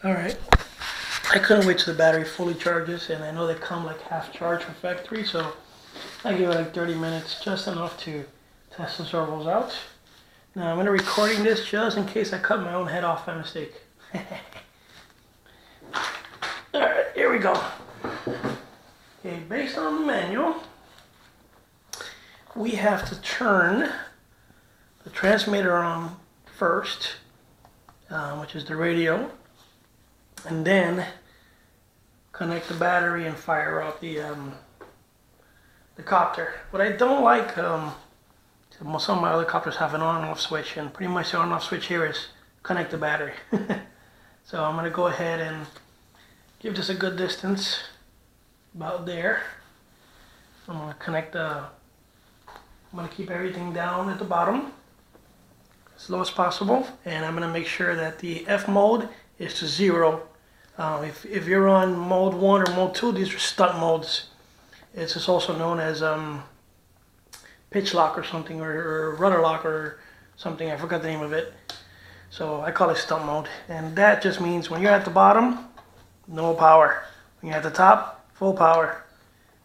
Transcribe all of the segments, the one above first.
Alright, I couldn't wait till the battery fully charges, and I know they come like half charged from factory, so I give it like 30 minutes, just enough to test the servos out. Now I'm going to be recording this just in case I cut my own head off by mistake. Alright, here we go. Okay, based on the manual, we have to turn the transmitter on first, which is the radio, and then connect the battery and fire up the copter. What I don't like, some of my other copters have an on and off switch, and pretty much the on and off switch here is connect the battery. So I'm going to go ahead and give this a good distance, about there. I'm going to connect I'm going to keep everything down at the bottom as low as possible, and I'm going to make sure that the F mode is to 0. If you're on mode 1 or mode 2, these are stunt modes. It's just also known as pitch lock or something, or rudder lock or something. I forgot the name of it. So I call it stunt mode. And that just means when you're at the bottom, no power. When you're at the top, full power.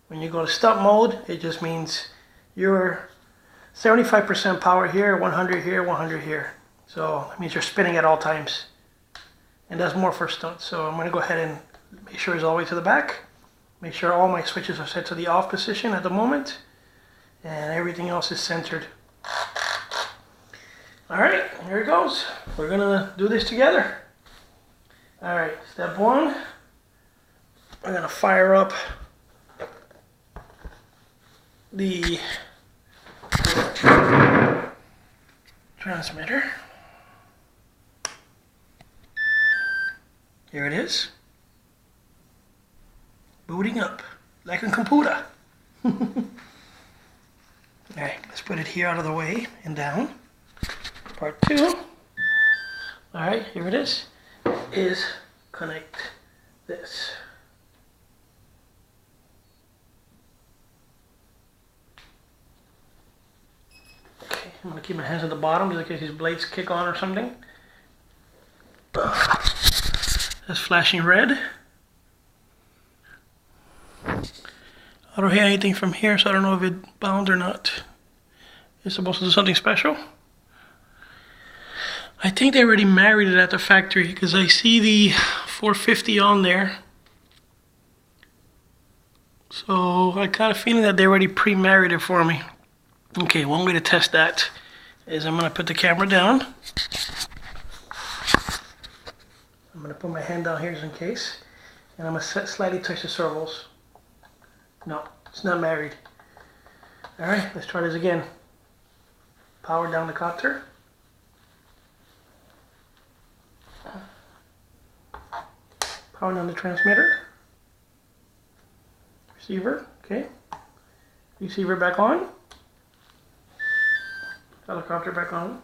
When you go to stunt mode, it just means you're 75% power here, 100 here, 100 here. So that means you're spinning at all times. And that's more for stunts. So I'm going to go ahead and make sure it's all the way to the back. Make sure all my switches are set to the off position at the moment. And everything else is centered. Alright, here it goes. We're going to do this together. Alright, step 1. I'm going to fire up the transmitter. Here it is. Booting up like a computer. Alright, let's put it here out of the way and down. Part 2. Alright, here it is connect this. Okay, I'm going to keep my hands at the bottom just in case these blades kick on or something. That's flashing red. I don't hear anything from here, so I don't know if it bound or not. It's supposed to do something special. I think they already married it at the factory because I see the 450 on there. So I got a feeling that they already pre-married it for me. Okay, one way to test that is I'm going to put the camera down. I'm going to put my hand down here just in case. And I'm going to slightly touch the servos. No, it's not married. Alright, let's try this again. Power down the copter. Power down the transmitter. Receiver, okay. Receiver back on. Helicopter back on.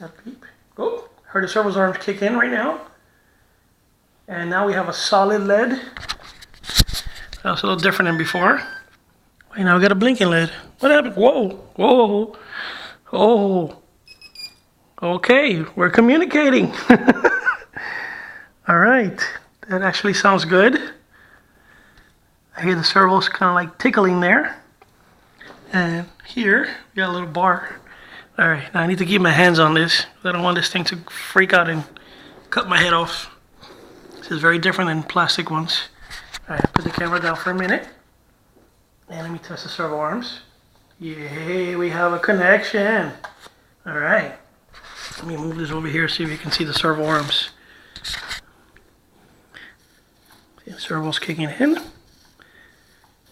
That beep. Oh, heard the servo's arms kick in right now. And now we have a solid LED. That was a little different than before. Wait, now we got a blinking LED. What happened? Whoa, whoa, oh. Okay, we're communicating. All right, that actually sounds good. I hear the servos kind of like tickling there. And here, we got a little bar. All right, now I need to keep my hands on this. I don't want this thing to freak out and cut my head off. This is very different than plastic ones. All right, put the camera down for a minute. And let me test the servo arms. Yay, we have a connection. All right. Let me move this over here so you can see the servo arms. The servo's kicking in.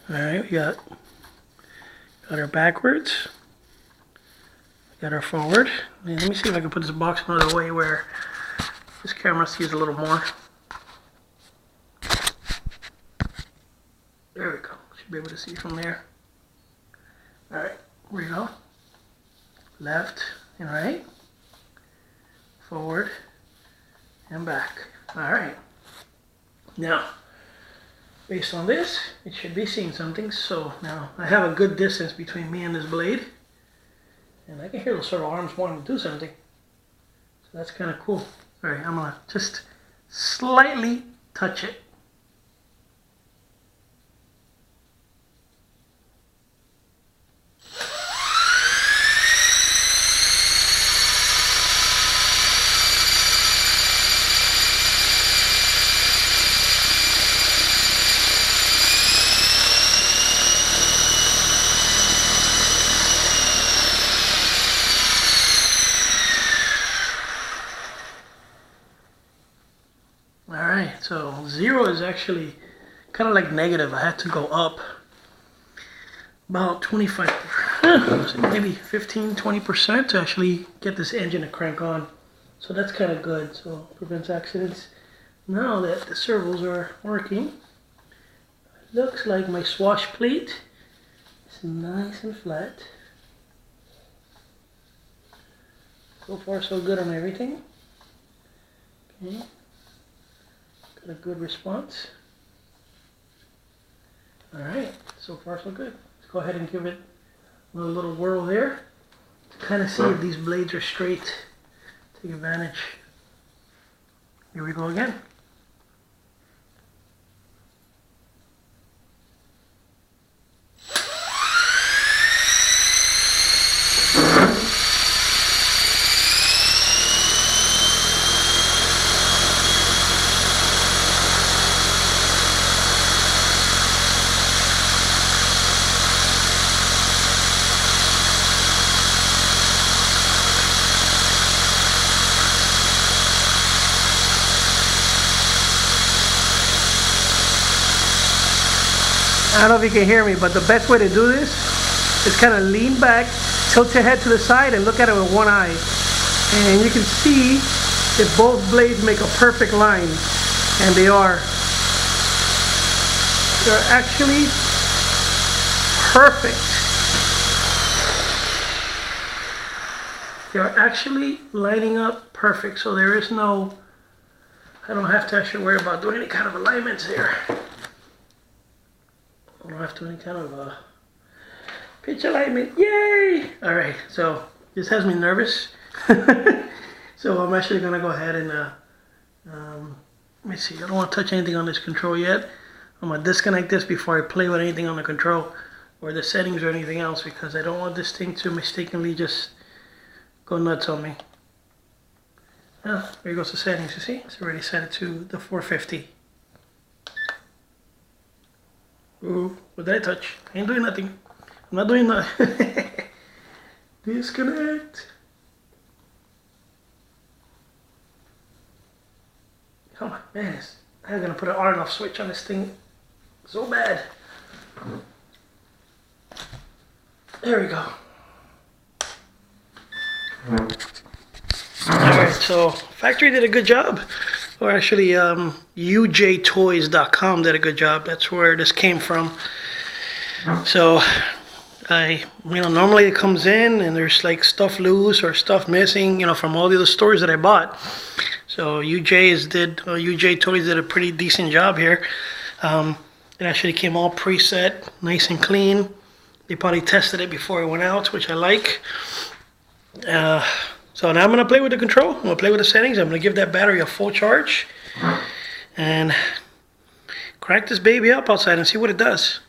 Alright, we got our backwards. We got our forward. And let me see if I can put this box another way where this camera sees a little more. There we go. Should be able to see from there. Alright, here we go. Left and right. Forward and back. Alright. Now, based on this, it should be seeing something. So now I have a good distance between me and this blade. And I can hear the servo arms wanting to do something. So that's kind of cool. All right, I'm gonna just slightly touch it. Alright, so 0 is actually kind of like negative. I had to go up about 25, maybe 15-20% to actually get this engine to crank on. So that's kind of good, so prevents accidents. Now that the servos are working, it looks like my swash plate is nice and flat. So far so good on everything. Okay. Got a good response. Alright, so far so good. Let's go ahead and give it a little whirl there to kind of see if these blades are straight. Take advantage. Here we go again. I don't know if you can hear me, but the best way to do this is kind of lean back, tilt your head to the side, and look at it with one eye. And you can see that both blades make a perfect line, and they are. They're actually perfect. They're actually lining up perfect, so there is no, I don't have to actually worry about doing any kind of alignments here. I don't have to do any kind of pitch alignment. Yay! Alright, so this has me nervous. So I'm actually going to go ahead and let me see. I don't want to touch anything on this control yet. I'm going to disconnect this before I play with anything on the control or the settings or anything else, because I don't want this thing to mistakenly just go nuts on me. Oh, there goes the settings. You see? It's already set it to the 450. Ooh, what did I touch? I ain't doing nothing. I'm not doing nothing. Disconnect. Come on, man. I'm gonna put an on and off switch on this thing so bad. There we go. Alright, so factory did a good job. Or actually, ujtoys.com did a good job. That's where this came from. So, normally it comes in and there's like stuff loose or stuff missing, from all the other stores that I bought. So UJ Toys did a pretty decent job here. It actually came all preset, nice and clean. They probably tested it before it went out, which I like. So now I'm going to play with the control. I'm going to play with the settings. I'm going to give that battery a full charge and crank this baby up outside and see what it does.